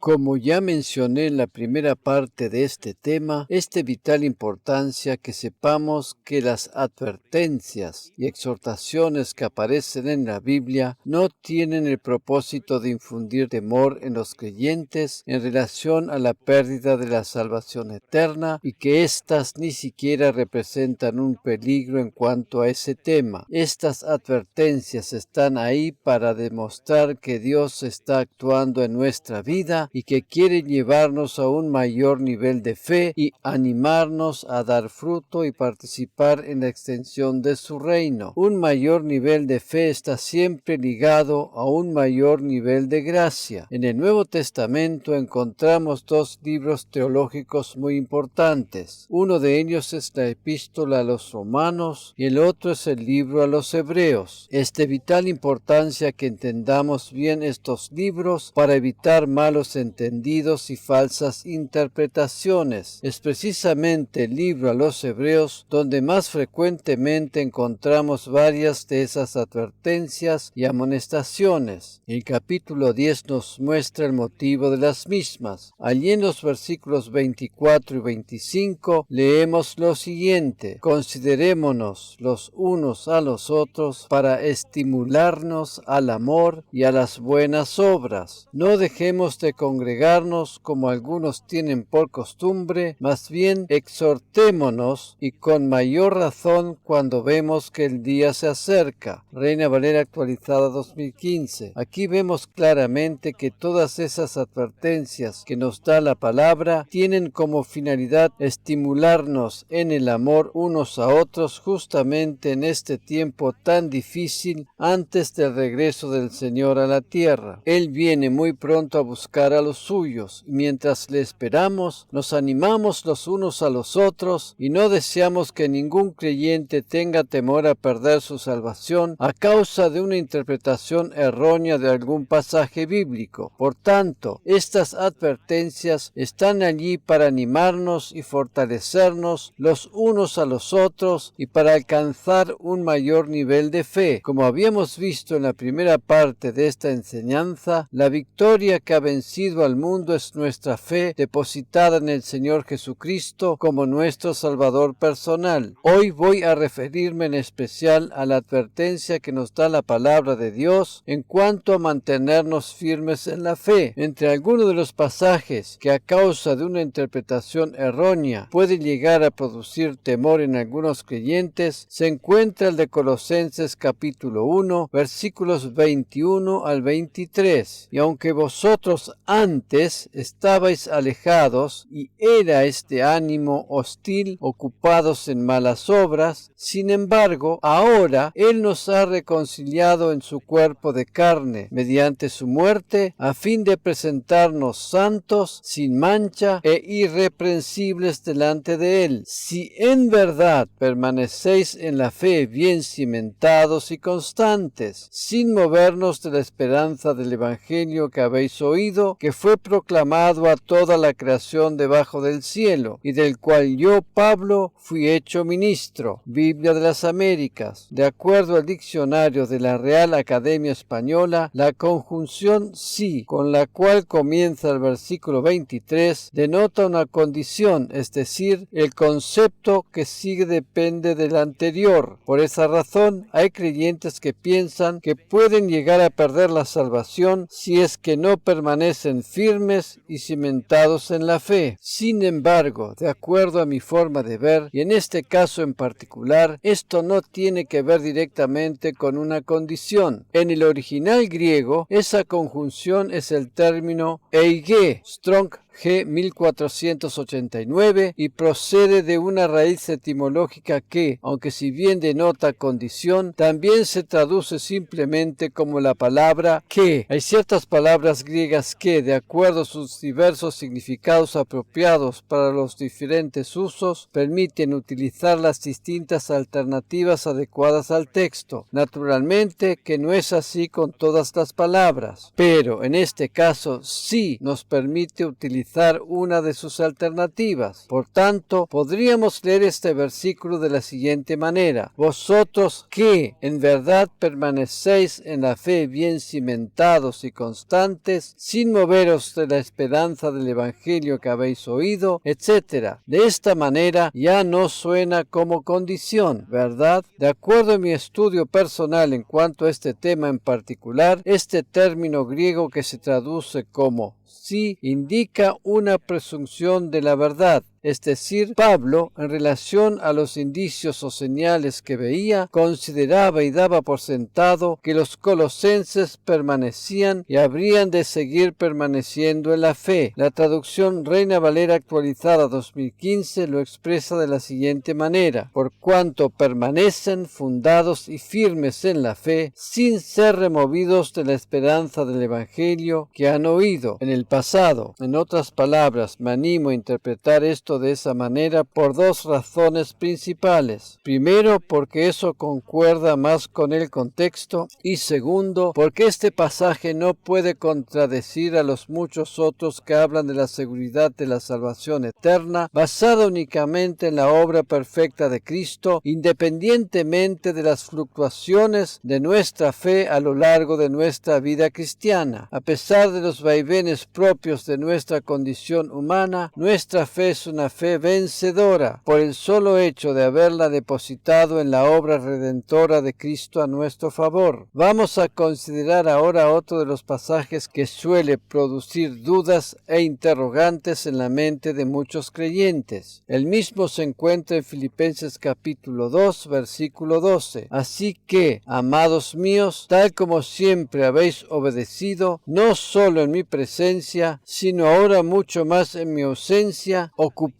Como ya mencioné en la primera parte de este tema, es de vital importancia que sepamos que las advertencias y exhortaciones que aparecen en la Biblia no tienen el propósito de infundir temor en los creyentes en relación a la pérdida de la salvación eterna y que éstas ni siquiera representan un peligro en cuanto a ese tema. Estas advertencias están ahí para demostrar que Dios está actuando en nuestra vida y que quiere llevarnos a un mayor nivel de fe y animarnos a dar fruto y participar en la extensión de su reino. Un mayor nivel de fe está siempre ligado a un mayor nivel de gracia. En el Nuevo Testamento encontramos dos libros teológicos muy importantes. Uno de ellos es la Epístola a los Romanos y el otro es el libro a los Hebreos. Es de vital importancia que entendamos bien estos libros para evitar malos entendidos y falsas interpretaciones. Es precisamente el libro a los Hebreos donde más frecuentemente encontramos varias de esas advertencias y amonestaciones. El capítulo 10 nos muestra el motivo de las mismas. Allí en los versículos 24 y 25 leemos lo siguiente: considerémonos los unos a los otros para estimularnos al amor y a las buenas obras. No dejemos de congregarnos como algunos tienen por costumbre, más bien exhortémonos y con mayor razón cuando vemos que el día se acerca. Reina Valera actualizada 2015. Aquí vemos claramente que todas esas advertencias que nos da la palabra tienen como finalidad estimularnos en el amor unos a otros justamente en este tiempo tan difícil antes del regreso del Señor a la tierra. Él viene muy pronto a buscar a los suyos y mientras le esperamos nos animamos los unos a los otros y no deseamos que ningún creyente tenga temor a perder su salvación a causa de una interpretación errónea de algún pasaje bíblico. Por tanto, estas advertencias están allí para animarnos y fortalecernos los unos a los otros y para alcanzar un mayor nivel de fe. Como habíamos visto en la primera parte de esta enseñanza, la victoria que ha vencido al mundo es nuestra fe depositada en el Señor Jesucristo como nuestro Salvador personal. Hoy voy a referirme en especial a la advertencia que nos da la palabra de Dios en cuanto a mantenernos firmes en la fe. Entre algunos de los pasajes que a causa de una interpretación errónea puede llegar a producir temor en algunos creyentes, se encuentra el de Colosenses capítulo 1, versículos 21 al 23. Y aunque vosotros antes estabais alejados y era este ánimo hostil, ocupados en malas obras, sin embargo, ahora Él nos ha reconciliado en su cuerpo de carne, mediante su muerte, a fin de presentarnos santos, sin mancha e irreprensibles delante de Él. Si en verdad permanecéis en la fe bien cimentados y constantes, sin movernos de la esperanza del Evangelio que habéis oído, que fue proclamado a toda la creación debajo del cielo, y del cual yo, Pablo, fui hecho ministro. Biblia de las Américas. De acuerdo al diccionario de la Real Academia Española, la conjunción sí, con la cual comienza el versículo 23, denota una condición, es decir, el concepto que sigue depende del anterior. Por esa razón, hay creyentes que piensan que pueden llegar a perder la salvación si es que no permanecen firmes y cimentados en la fe. Sin embargo, de acuerdo a mi forma de ver, y en este caso en particular, esto no tiene que ver directamente con una condición. En el original griego, esa conjunción es el término eige, Strong G 1489, y procede de una raíz etimológica que, aunque si bien denota condición, también se traduce simplemente como la palabra que. Hay ciertas palabras griegas que, de acuerdo a sus diversos significados apropiados para los diferentes usos, permiten utilizar las distintas alternativas adecuadas al texto. Naturalmente que no es así con todas las palabras, pero en este caso sí nos permite utilizar analizar una de sus alternativas. Por tanto, podríamos leer este versículo de la siguiente manera: vosotros que en verdad permanecéis en la fe bien cimentados y constantes, sin moveros de la esperanza del Evangelio que habéis oído, etc. De esta manera ya no suena como condición, ¿verdad? De acuerdo a mi estudio personal en cuanto a este tema en particular, este término griego que se traduce como sí indica una presunción de la verdad. Es decir, Pablo, en relación a los indicios o señales que veía, consideraba y daba por sentado que los colosenses permanecían y habrían de seguir permaneciendo en la fe. La traducción Reina Valera actualizada 2015 lo expresa de la siguiente manera: por cuanto permanecen fundados y firmes en la fe, sin ser removidos de la esperanza del Evangelio que han oído en el pasado. En otras palabras, me animo a interpretar esto de esa manera por dos razones principales. Primero, porque eso concuerda más con el contexto, y segundo, porque este pasaje no puede contradecir a los muchos otros que hablan de la seguridad de la salvación eterna basada únicamente en la obra perfecta de Cristo, independientemente de las fluctuaciones de nuestra fe a lo largo de nuestra vida cristiana. A pesar de los vaivenes propios de nuestra condición humana, nuestra fe es una fe vencedora por el solo hecho de haberla depositado en la obra redentora de Cristo a nuestro favor. Vamos a considerar ahora otro de los pasajes que suele producir dudas e interrogantes en la mente de muchos creyentes. El mismo se encuentra en Filipenses capítulo 2, versículo 12. Así que, amados míos, tal como siempre habéis obedecido, no solo en mi presencia, sino ahora mucho más en mi ausencia, ocupaos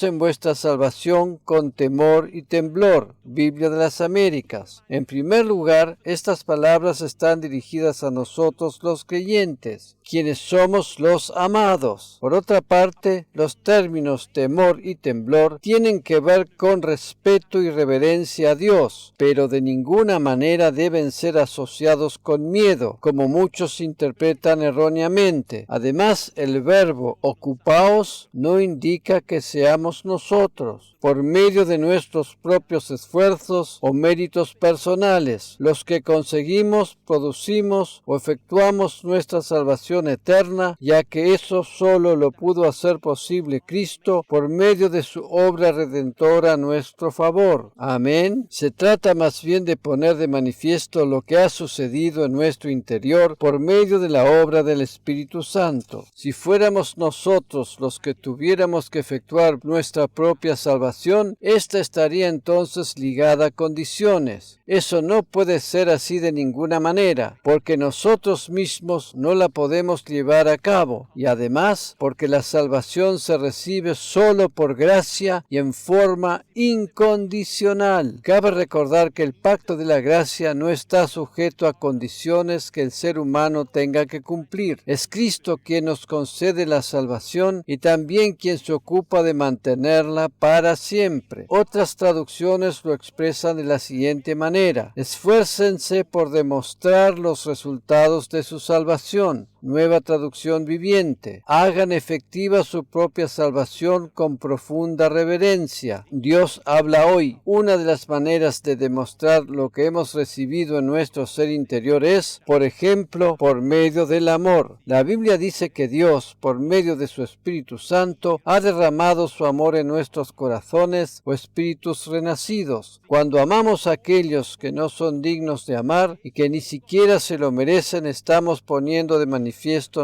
en vuestra salvación con temor y temblor. Biblia de las Américas. En primer lugar, estas palabras están dirigidas a nosotros los creyentes, quienes somos los amados. Por otra parte, los términos temor y temblor tienen que ver con respeto y reverencia a Dios, pero de ninguna manera deben ser asociados con miedo, como muchos interpretan erróneamente. Además, el verbo ocupaos no indica que seamos nosotros, por medio de nuestros propios esfuerzos o méritos personales, los que conseguimos, producimos o efectuamos nuestra salvación eterna, ya que eso solo lo pudo hacer posible Cristo por medio de su obra redentora a nuestro favor. Amén. Se trata más bien de poner de manifiesto lo que ha sucedido en nuestro interior por medio de la obra del Espíritu Santo. Si fuéramos nosotros los que tuviéramos que efectuar nuestra propia salvación, esta estaría entonces ligada a condiciones. Eso no puede ser así de ninguna manera, porque nosotros mismos no la podemos llevar a cabo, y además porque la salvación se recibe solo por gracia y en forma incondicional. Cabe recordar que el pacto de la gracia no está sujeto a condiciones que el ser humano tenga que cumplir. Es Cristo quien nos concede la salvación y también quien se ocupa de mantenerla para siempre. Otras traducciones lo expresan de la siguiente manera: esfuércense por demostrar los resultados de su salvación. Nueva traducción viviente. Hagan efectiva su propia salvación con profunda reverencia. Dios habla hoy. Una de las maneras de demostrar lo que hemos recibido en nuestro ser interior es, por ejemplo, por medio del amor. La Biblia dice que Dios, por medio de su Espíritu Santo, ha derramado su amor en nuestros corazones o espíritus renacidos. Cuando amamos a aquellos que no son dignos de amar y que ni siquiera se lo merecen, estamos poniendo de manifiesto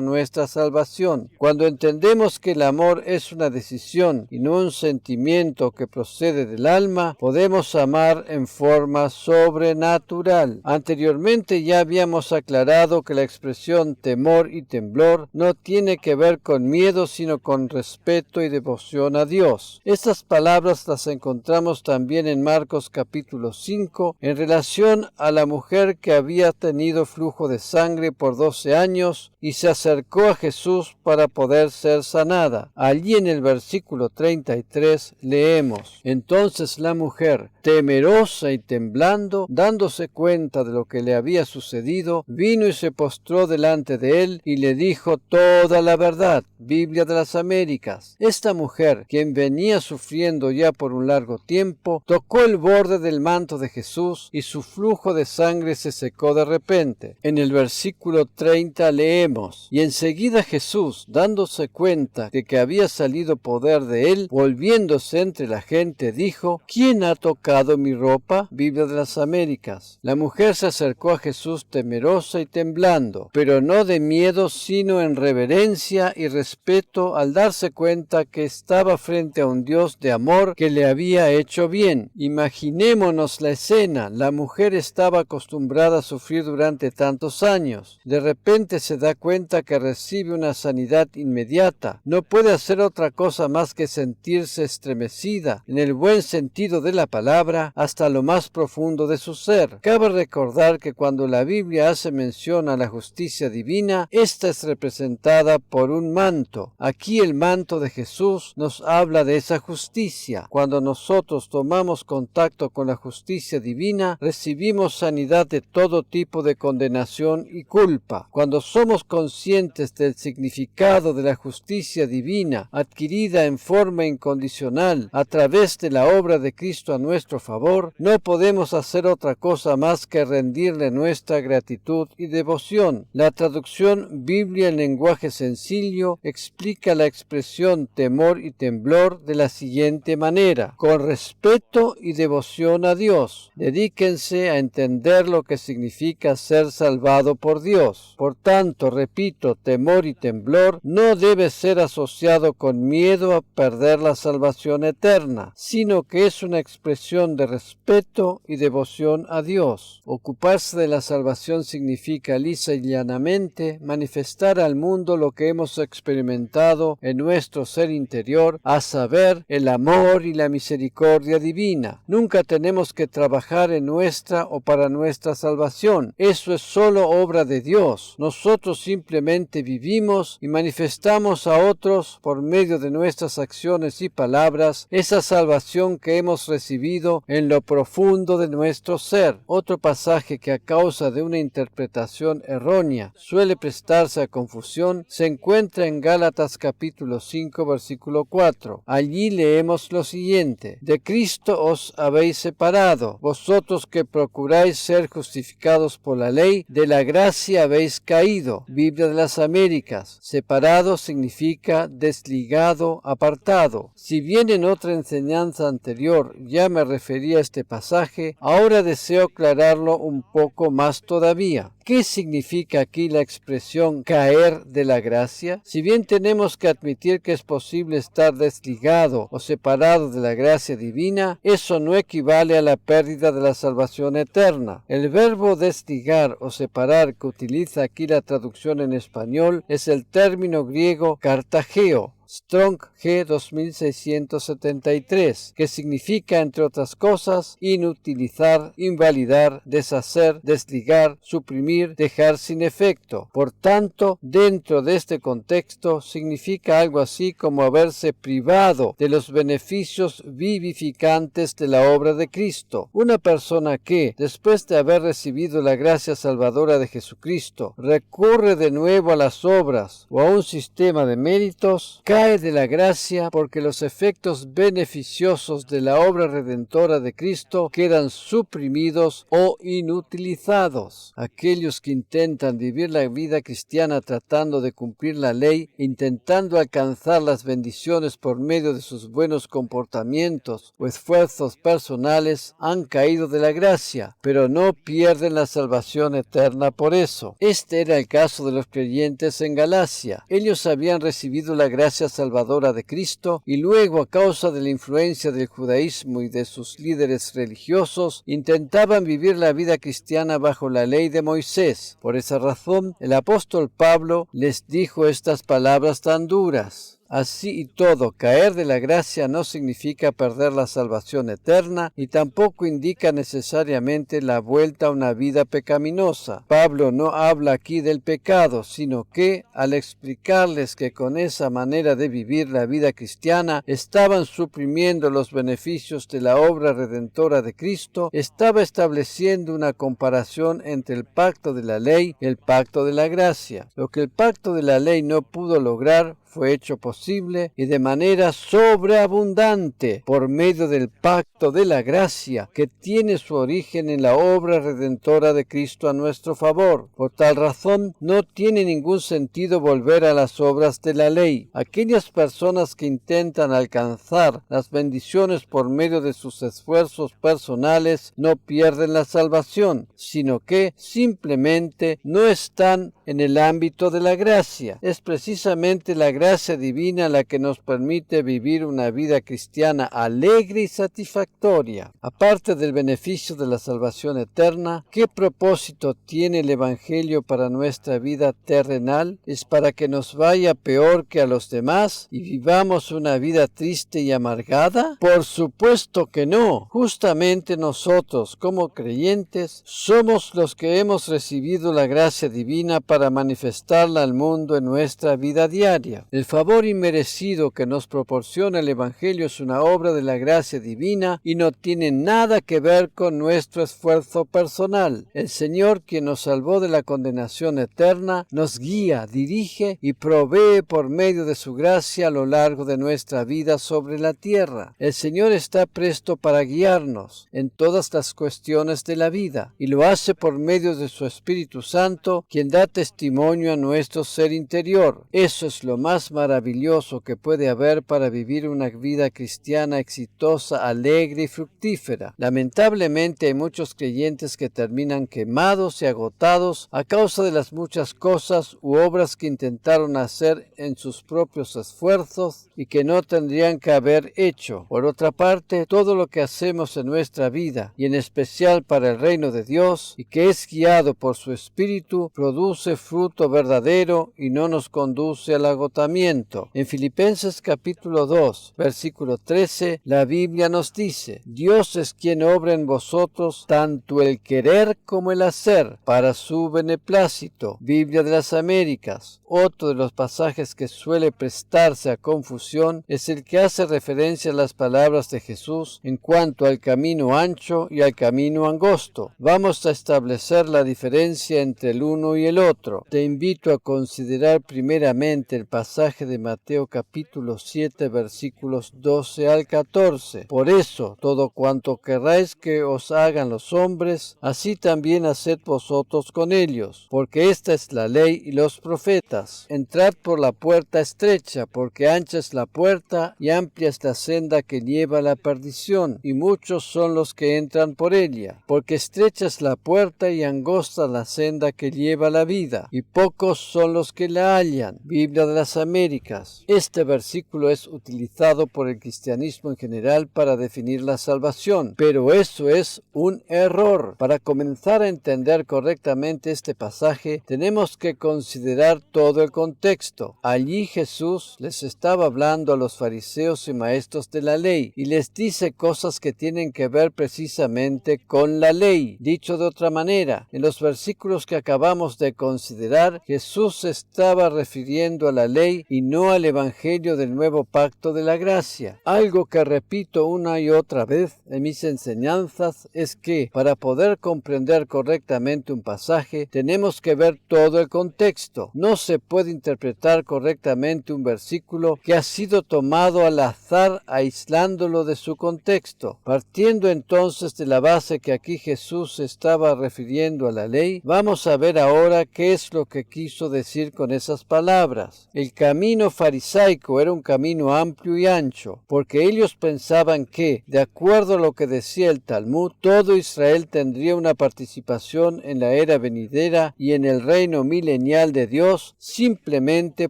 nuestra salvación. Cuando entendemos que el amor es una decisión y no un sentimiento que procede del alma, podemos amar en forma sobrenatural. Anteriormente ya habíamos aclarado que la expresión temor y temblor no tiene que ver con miedo, sino con respeto y devoción a Dios. Estas palabras las encontramos también en Marcos capítulo 5 en relación a la mujer que había tenido flujo de sangre por 12 años y se acercó a Jesús para poder ser sanada. Allí en el versículo 33 leemos: Entonces la mujer, temerosa y temblando, dándose cuenta de lo que le había sucedido, vino y se postró delante de él y le dijo toda la verdad. Biblia de las Américas. Esta mujer, quien venía sufriendo ya por un largo tiempo, tocó el borde del manto de Jesús y su flujo de sangre se secó de repente. En el versículo 30 leemos: Y enseguida Jesús, dándose cuenta de que había salido poder de él, volviéndose entre la gente, dijo: ¿Quién ha tocado mi ropa? Biblia de las Américas. La mujer se acercó a Jesús temerosa y temblando, pero no de miedo, sino en reverencia y respeto, al darse cuenta que estaba frente a un Dios de amor que le había hecho bien. Imaginémonos la escena. La mujer estaba acostumbrada a sufrir durante tantos años. De repente se da cuenta que recibe una sanidad inmediata. No puede hacer otra cosa más que sentirse estremecida, en el buen sentido de la palabra, hasta lo más profundo de su ser. Cabe recordar que cuando la Biblia hace mención a la justicia divina, esta es representada por un manto. Aquí el manto de Jesús nos habla de esa justicia. Cuando nosotros tomamos contacto con la justicia divina, recibimos sanidad de todo tipo de condenación y culpa. Cuando somos conscientes del significado de la justicia divina adquirida en forma incondicional a través de la obra de Cristo a nuestro favor, no podemos hacer otra cosa más que rendirle nuestra gratitud y devoción. La traducción Biblia en lenguaje sencillo explica la expresión temor y temblor de la siguiente manera: con respeto y devoción a Dios. Dedíquense a entender lo que significa ser salvado por Dios. Por tanto, repito, temor y temblor no debe ser asociado con miedo a perder la salvación eterna, sino que es una expresión de respeto y devoción a Dios. Ocuparse de la salvación significa lisa y llanamente manifestar al mundo lo que hemos experimentado en nuestro ser interior, a saber, el amor y la misericordia divina. Nunca tenemos que trabajar en nuestra o para nuestra salvación. Eso es solo obra de Dios. Nosotros simplemente vivimos y manifestamos a otros por medio de nuestras acciones y palabras esa salvación que hemos recibido en lo profundo de nuestro ser. Otro pasaje que a causa de una interpretación errónea suele prestarse a confusión se encuentra en Gálatas capítulo 5 versículo 4. Allí leemos lo siguiente: De Cristo os habéis separado, vosotros que procuráis ser justificados por la ley, de la gracia habéis caído. Biblia de las Américas. Separado significa desligado, apartado. Si bien en otra enseñanza anterior ya me refería a este pasaje, ahora deseo aclararlo un poco más todavía. ¿Qué significa aquí la expresión caer de la gracia? Si bien tenemos que admitir que es posible estar desligado o separado de la gracia divina, eso no equivale a la pérdida de la salvación eterna. El verbo desligar o separar que utiliza aquí la traducción en español es el término griego kartageo, Strong G 2673, que significa, entre otras cosas, inutilizar, invalidar, deshacer, desligar, suprimir, dejar sin efecto. Por tanto, dentro de este contexto, significa algo así como haberse privado de los beneficios vivificantes de la obra de Cristo. Una persona que, después de haber recibido la gracia salvadora de Jesucristo, recurre de nuevo a las obras o a un sistema de méritos, cae de la gracia porque los efectos beneficiosos de la obra redentora de Cristo quedan suprimidos o inutilizados. Aquellos que intentan vivir la vida cristiana tratando de cumplir la ley, intentando alcanzar las bendiciones por medio de sus buenos comportamientos o esfuerzos personales, han caído de la gracia, pero no pierden la salvación eterna por eso. Este era el caso de los creyentes en Galacia. Ellos habían recibido la gracia salvadora de Cristo y luego, a causa de la influencia del judaísmo y de sus líderes religiosos, intentaban vivir la vida cristiana bajo la ley de Moisés. Por esa razón, el apóstol Pablo les dijo estas palabras tan duras: Así y todo, caer de la gracia no significa perder la salvación eterna y tampoco indica necesariamente la vuelta a una vida pecaminosa. Pablo no habla aquí del pecado, sino que, al explicarles que con esa manera de vivir la vida cristiana estaban suprimiendo los beneficios de la obra redentora de Cristo, estaba estableciendo una comparación entre el pacto de la ley y el pacto de la gracia. Lo que el pacto de la ley no pudo lograr fue hecho posible y de manera sobreabundante por medio del pacto de la gracia que tiene su origen en la obra redentora de Cristo a nuestro favor. Por tal razón, no tiene ningún sentido volver a las obras de la ley. Aquellas personas que intentan alcanzar las bendiciones por medio de sus esfuerzos personales no pierden la salvación, sino que simplemente no están en el ámbito de la gracia. Es precisamente la gracia divina la que nos permite vivir una vida cristiana alegre y satisfactoria. Aparte del beneficio de la salvación eterna, ¿qué propósito tiene el Evangelio para nuestra vida terrenal? ¿Es para que nos vaya peor que a los demás y vivamos una vida triste y amargada? Por supuesto que no. Justamente nosotros, como creyentes, somos los que hemos recibido la gracia divina para manifestarla al mundo en nuestra vida diaria. El favor inmerecido que nos proporciona el Evangelio es una obra de la gracia divina y no tiene nada que ver con nuestro esfuerzo personal. El Señor, quien nos salvó de la condenación eterna, nos guía, dirige y provee por medio de su gracia a lo largo de nuestra vida sobre la tierra. El Señor está presto para guiarnos en todas las cuestiones de la vida y lo hace por medio de su Espíritu Santo, quien da testimonio a nuestro ser interior. Eso es lo más maravilloso que puede haber para vivir una vida cristiana exitosa, alegre y fructífera. Lamentablemente hay muchos creyentes que terminan quemados y agotados a causa de las muchas cosas u obras que intentaron hacer en sus propios esfuerzos y que no tendrían que haber hecho. Por otra parte, todo lo que hacemos en nuestra vida, y en especial para el reino de Dios, y que es guiado por su Espíritu, produce fruto verdadero y no nos conduce al agotamiento. En Filipenses capítulo 2, versículo 13, la Biblia nos dice: Dios es quien obra en vosotros tanto el querer como el hacer, para su beneplácito. Biblia de las Américas. Otro de los pasajes que suele prestarse a confusión es el que hace referencia a las palabras de Jesús en cuanto al camino ancho y al camino angosto. Vamos a establecer la diferencia entre el uno y el otro. Te invito a considerar primeramente el pasaje de Mateo capítulo 7 versículos 12 al 14. Por eso, todo cuanto querráis que os hagan los hombres, así también haced vosotros con ellos, porque esta es la ley y los profetas. Entrad por la puerta estrecha, porque ancha es la puerta y amplia es la senda que lleva a la perdición, y muchos son los que entran por ella. Porque estrecha es la puerta y angosta la senda que lleva a la vida, y pocos son los que la hallan. Biblia de las Américas. Este versículo es utilizado por el cristianismo en general para definir la salvación, pero eso es un error. Para comenzar a entender correctamente este pasaje, tenemos que considerar todo el contexto. Allí Jesús les estaba hablando a los fariseos y maestros de la ley, y les dice cosas que tienen que ver precisamente con la ley. Dicho de otra manera, en los versículos que acabamos de considerar, Jesús se estaba refiriendo a la ley y no al Evangelio del nuevo pacto de la gracia. Algo que repito una y otra vez en mis enseñanzas es que para poder comprender correctamente un pasaje tenemos que ver todo el contexto. No se puede interpretar correctamente un versículo que ha sido tomado al azar aislándolo de su contexto. Partiendo entonces de la base que aquí Jesús se estaba refiriendo a la ley, vamos a ver ahora qué es lo que quiso decir con esas palabras. El camino farisaico era un camino amplio y ancho, porque ellos pensaban que, de acuerdo a lo que decía el Talmud, todo Israel tendría una participación en la era venidera y en el reino milenial de Dios simplemente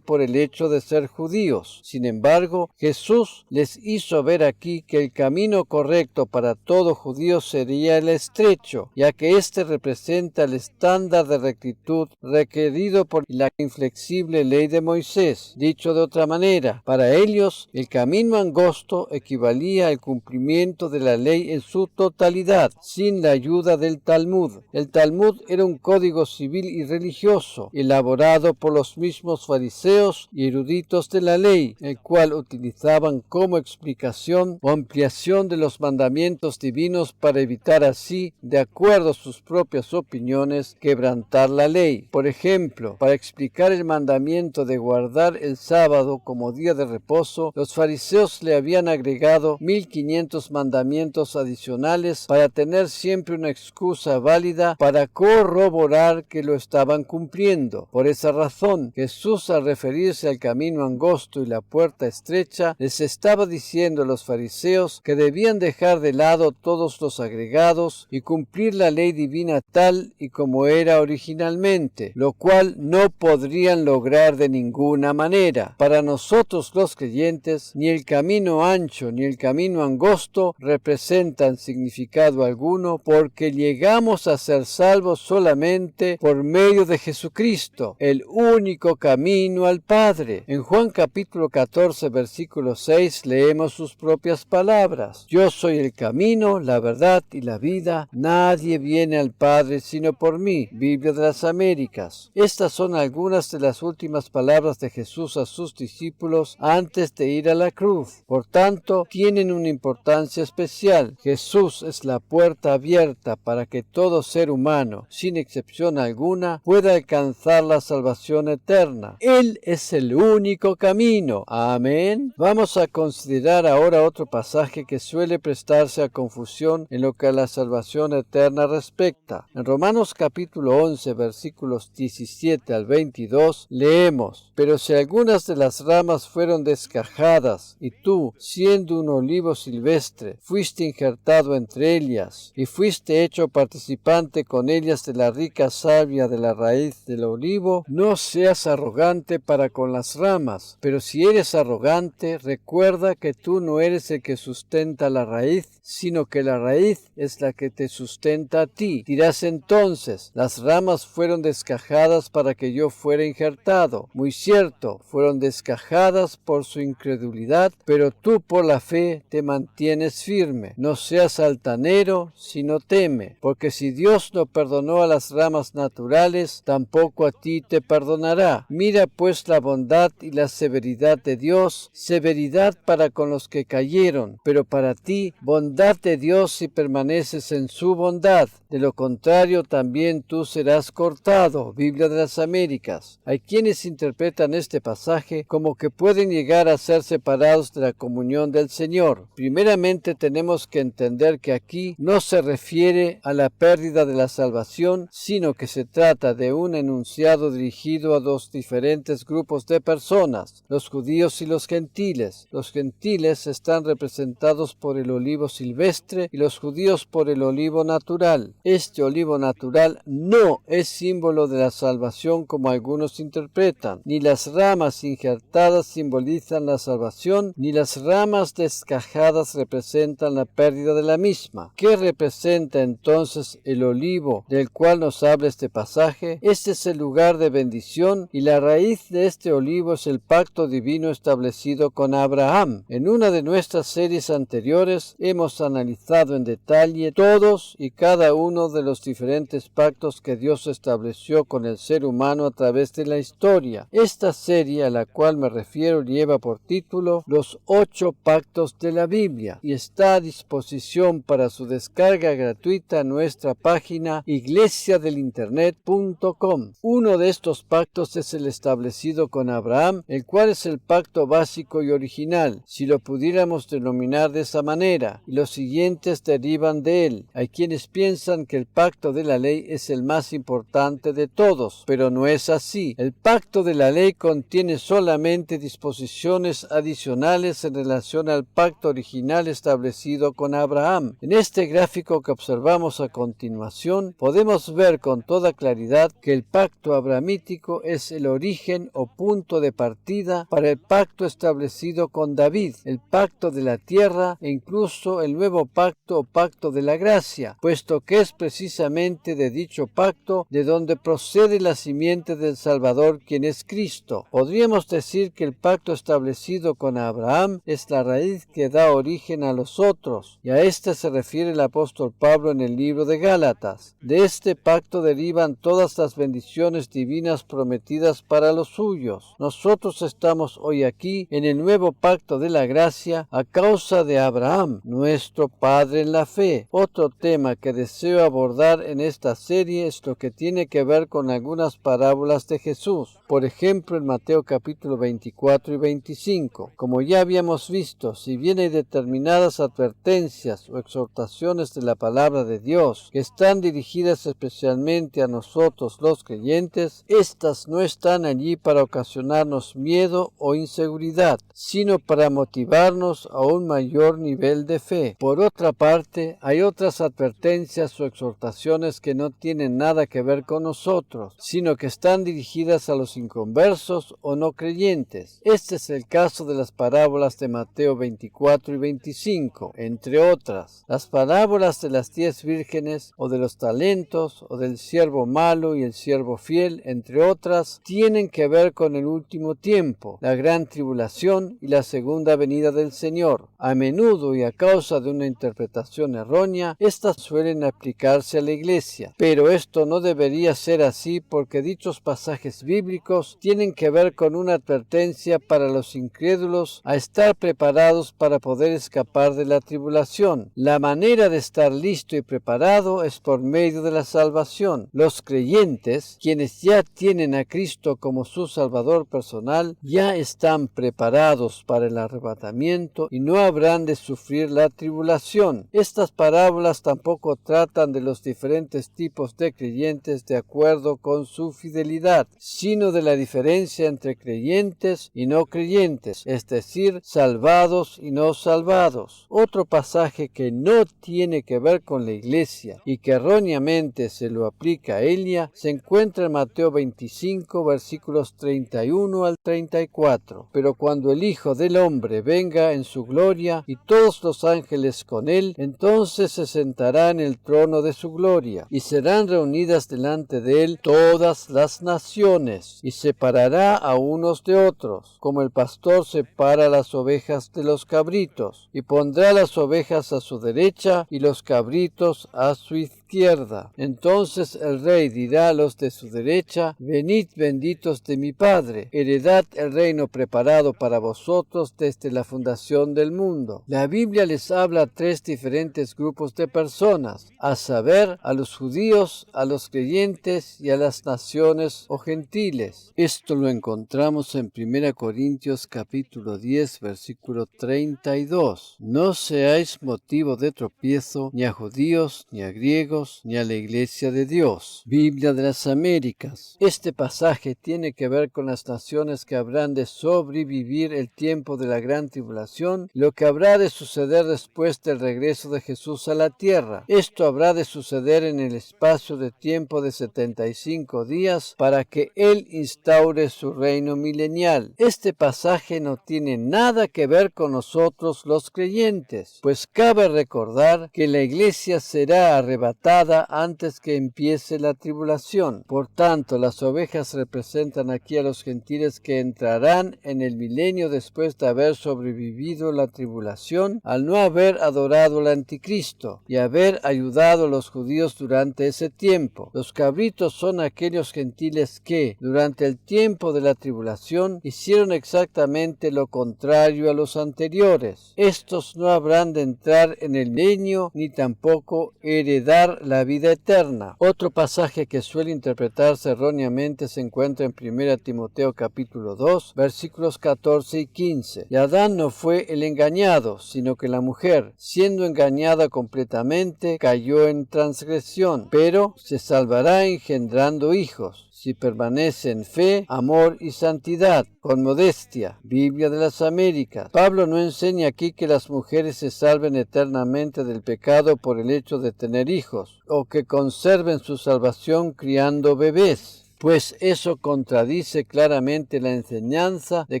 por el hecho de ser judíos. Sin embargo, Jesús les hizo ver aquí que el camino correcto para todo judío sería el estrecho, ya que éste representa el estándar de rectitud requerido por la inflexible ley de Moisés. Moisés. Dicho de otra manera, para ellos el camino angosto equivalía al cumplimiento de la ley en su totalidad, sin la ayuda del Talmud. El Talmud era un código civil y religioso, elaborado por los mismos fariseos y eruditos de la ley, el cual utilizaban como explicación o ampliación de los mandamientos divinos para evitar así, de acuerdo a sus propias opiniones, quebrantar la ley. Por ejemplo, para explicar el mandamiento de guardar el sábado como día de reposo, los fariseos le habían agregado 1500 mandamientos adicionales para tener siempre una excusa válida para corroborar que lo estaban cumpliendo. Por esa razón, Jesús, al referirse al camino angosto y la puerta estrecha, les estaba diciendo a los fariseos que debían dejar de lado todos los agregados y cumplir la ley divina tal y como era originalmente, lo cual no podrían lograr de ninguna manera. Para nosotros los creyentes, ni el camino ancho ni el camino angosto representan significado alguno, porque llegamos a ser salvos solamente por medio de Jesucristo, el único camino al Padre. En Juan capítulo 14, versículo 6, leemos sus propias palabras: Yo soy el camino, la verdad y la vida. Nadie viene al Padre sino por mí. Biblia de las Américas. Estas son algunas de las últimas palabras de Jesús a sus discípulos antes de ir a la cruz. Por tanto, tienen una importancia especial. Jesús es la puerta abierta para que todo ser humano, sin excepción alguna, pueda alcanzar la salvación eterna. Él es el único camino. Amén. Vamos a considerar ahora otro pasaje que suele prestarse a confusión en lo que a la salvación eterna respecta. En Romanos capítulo 11, versículos 17 al 22, leemos: Pero si algunas de las ramas fueron descajadas, y tú, siendo un olivo silvestre, fuiste injertado entre ellas, y fuiste hecho participante con ellas de la rica savia de la raíz del olivo, no seas arrogante para con las ramas. Pero si eres arrogante, recuerda que tú no eres el que sustenta la raíz, sino que la raíz es la que te sustenta a ti. Dirás entonces: las ramas fueron descajadas para que yo fuera injertado. Muy cierto, fueron descajadas por su incredulidad, pero tú por la fe te mantienes firme. No seas altanero, sino teme, porque si Dios no perdonó a las ramas naturales, tampoco a ti te perdonará. Mira pues la bondad y la severidad de Dios, severidad para con los que cayeron, pero para ti bondad de Dios si permaneces en su bondad. De lo contrario, también tú serás cortado. Biblia de las Américas. Hay quienes interpretan este pasaje como que pueden llegar a ser separados de la comunión del Señor. Primeramente tenemos que entender que aquí no se refiere a la pérdida de la salvación, sino que se trata de un enunciado dirigido a dos diferentes grupos de personas, los judíos y los gentiles. Los gentiles están representados por el olivo silvestre y los judíos por el olivo natural. Este olivo natural no es símbolo de la salvación como algunos interpretan. Ni las ramas injertadas simbolizan la salvación, ni las ramas descajadas representan la pérdida de la misma. ¿Qué representa entonces el olivo del cual nos habla este pasaje? Este es el lugar de bendición y la raíz de este olivo es el pacto divino establecido con Abraham. En una de nuestras series anteriores hemos analizado en detalle todos y cada uno de los diferentes pactos que Dios estableció con el ser humano a través de la historia. Esta serie a la cual me refiero lleva por título Los 8 pactos de la Biblia y está a disposición para su descarga gratuita en nuestra página iglesiadelinternet.com. Uno de estos pactos es el establecido con Abraham, el cual es el pacto básico y original, si lo pudiéramos denominar de esa manera, y los siguientes derivan de él. Hay quienes piensan que el pacto de la ley es el más importante de todos, pero no es así. El pacto de la ley contiene solamente disposiciones adicionales en relación al pacto original establecido con Abraham. En este gráfico que observamos a continuación, podemos ver con toda claridad que el pacto abrahamítico es el origen o punto de partida para el pacto establecido con David, el pacto de la tierra e incluso el nuevo pacto o pacto de la gracia, puesto que es precisamente de dicho pacto de donde procede la simiente del Salvador, quien es Cristo. Podríamos decir que el pacto establecido con Abraham es la raíz que da origen a los otros, y a este se refiere el apóstol Pablo en el libro de Gálatas. De este pacto derivan todas las bendiciones divinas prometidas para los suyos. Nosotros estamos hoy aquí en el nuevo pacto de la gracia a causa de Abraham, nuestro padre en la fe. Otro tema que deseo abordar en esta serie es lo que tiene que ver con algunas parábolas de Jesús. Por ejemplo, en Mateo capítulo 24 y 25. Como ya habíamos visto, si bien hay determinadas advertencias o exhortaciones de la palabra de Dios que están dirigidas especialmente a nosotros los creyentes, estas no están allí para ocasionarnos miedo o inseguridad, sino para motivarnos a un mayor nivel de fe. Por otra parte, hay otras advertencias o exhortaciones que no tienen nada que ver con nosotros, sino que están dirigidas a los inconversos o no creyentes. Este es el caso de las parábolas de Mateo 24 y 25, entre otras. Las parábolas de las 10 vírgenes, o de los talentos, o del siervo malo y el siervo fiel, entre otras, tienen que ver con el último tiempo, la gran tribulación y la segunda venida del Señor. A menudo y a causa de una interpretación errónea, estas suelen aplicarse a la iglesia, pero esto no debería ser así porque dichos pasajes bíblicos tienen que ver con una advertencia para los incrédulos a estar preparados para poder escapar de la tribulación. La manera de estar listo y preparado es por medio de la salvación. Los creyentes, quienes ya tienen a Cristo como su Salvador personal, ya están preparados para el arrebatamiento y no habrán de sufrir la tribulación. Estas parábolas tampoco tratan de los diferentes tipos de creyentes de acuerdo con su fidelidad, sino de la diferencia entre creyentes y no creyentes, es decir, salvados y no salvados. Otro pasaje que no tiene que ver con la iglesia y que erróneamente se lo aplica a ella se encuentra en Mateo 25, versículos 31 al 34. Pero cuando el Hijo del Hombre venga en su gloria y todos los ángeles con él, entonces se sentará en el trono de su gloria, y serán reunidas delante de él todas las naciones, y separará a unos de otros, como el pastor separa las ovejas de los cabritos, y pondrá las ovejas a su derecha y los cabritos a su izquierda. Entonces el rey dirá a los de su derecha: venid benditos de mi Padre, heredad el reino preparado para vosotros desde la fundación del mundo. La Biblia les habla a 3 diferentes grupos de personas, a saber, a los judíos, a los creyentes y a las naciones o gentiles. Esto lo encontramos en 1 Corintios capítulo 10, versículo 32. No seáis motivo de tropiezo ni a judíos, ni a griegos, ni a la iglesia de Dios. Biblia de las Américas. Este pasaje tiene que ver con las naciones que habrán de sobrevivir el tiempo de la gran tribulación, lo que habrá de suceder después del regreso de Jesús a la tierra. Esto habrá de suceder en el espacio de tiempo de 75 días para que Él instaure su reino milenial. Este pasaje no tiene nada que ver con nosotros los creyentes, pues cabe recordar que la iglesia será arrebatada antes que empiece la tribulación. Por tanto, las ovejas representan aquí a los gentiles que entrarán en el milenio después de haber sobrevivido la tribulación al no haber adorado al anticristo y haber ayudado a los judíos durante ese tiempo. Los cabritos son aquellos gentiles que, durante el tiempo de la tribulación, hicieron exactamente lo contrario a los anteriores. Estos no habrán de entrar en el milenio ni tampoco heredar la vida eterna. Otro pasaje que suele interpretarse erróneamente se encuentra en 1 Timoteo capítulo 2, versículos 14 y 15. Y Adán no fue el engañado, sino que la mujer, siendo engañada completamente, cayó en transgresión, pero se salvará engendrando hijos, si permanece en fe, amor y santidad, con modestia. Biblia de las Américas. Pablo no enseña aquí que las mujeres se salven eternamente del pecado por el hecho de tener hijos, o que conserven su salvación criando bebés, pues eso contradice claramente la enseñanza de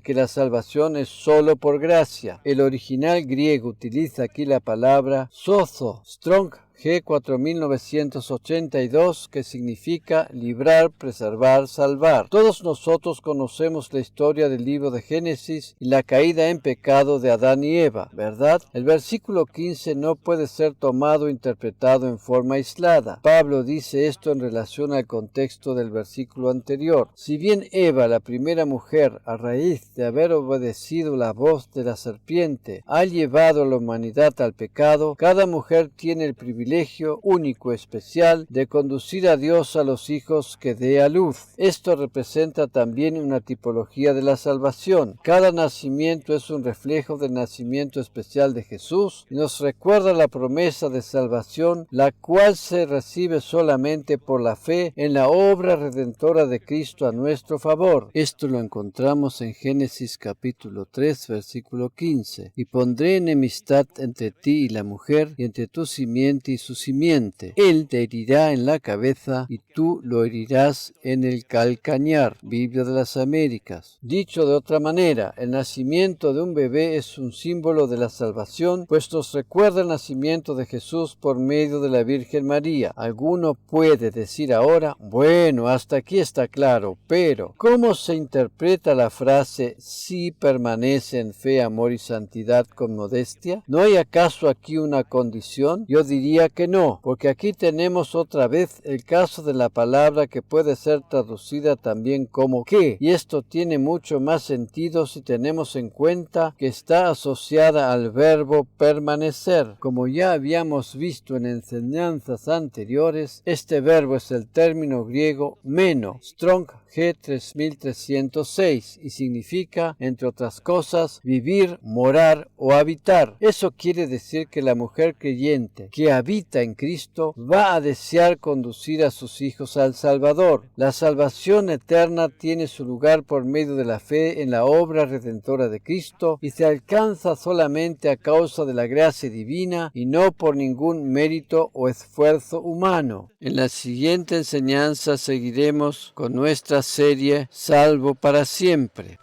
que la salvación es solo por gracia. El original griego utiliza aquí la palabra sozo, strong G4982, que significa librar, preservar, salvar. Todos nosotros conocemos la historia del libro de Génesis y la caída en pecado de Adán y Eva, ¿verdad? El versículo 15 no puede ser tomado o interpretado en forma aislada. Pablo dice esto en relación al contexto del versículo anterior. Si bien Eva, la primera mujer, a raíz de haber obedecido la voz de la serpiente, ha llevado a la humanidad al pecado, cada mujer tiene el privilegio único especial de conducir a Dios a los hijos que dé a luz. Esto representa también una tipología de la salvación. Cada nacimiento es un reflejo del nacimiento especial de Jesús y nos recuerda la promesa de salvación, la cual se recibe solamente por la fe en la obra redentora de Cristo a nuestro favor. Esto lo encontramos en Génesis capítulo 3, versículo 15. Y pondré enemistad entre ti y la mujer, y entre tu simiente y su simiente. Él te herirá en la cabeza, y tú lo herirás en el calcañar. Biblia de las Américas. Dicho de otra manera, el nacimiento de un bebé es un símbolo de la salvación, pues nos recuerda el nacimiento de Jesús por medio de la Virgen María. Alguno puede decir ahora, bueno, hasta aquí está claro, pero ¿cómo se interpreta la frase si permanece en fe, amor y santidad con modestia? ¿No hay acaso aquí una condición? Yo diría que no, porque aquí tenemos otra vez el caso de la palabra que puede ser traducida también como que, y esto tiene mucho más sentido si tenemos en cuenta que está asociada al verbo permanecer. Como ya habíamos visto en enseñanzas anteriores, este verbo es el término griego meno, Strong G3306, y significa, entre otras cosas, vivir, morar o habitar. Eso quiere decir que la mujer creyente que habita en Cristo va a desear conducir a sus hijos al Salvador. La salvación eterna tiene su lugar por medio de la fe en la obra redentora de Cristo y se alcanza solamente a causa de la gracia divina y no por ningún mérito o esfuerzo humano. En la siguiente enseñanza seguiremos con nuestra serie Salvo para siempre.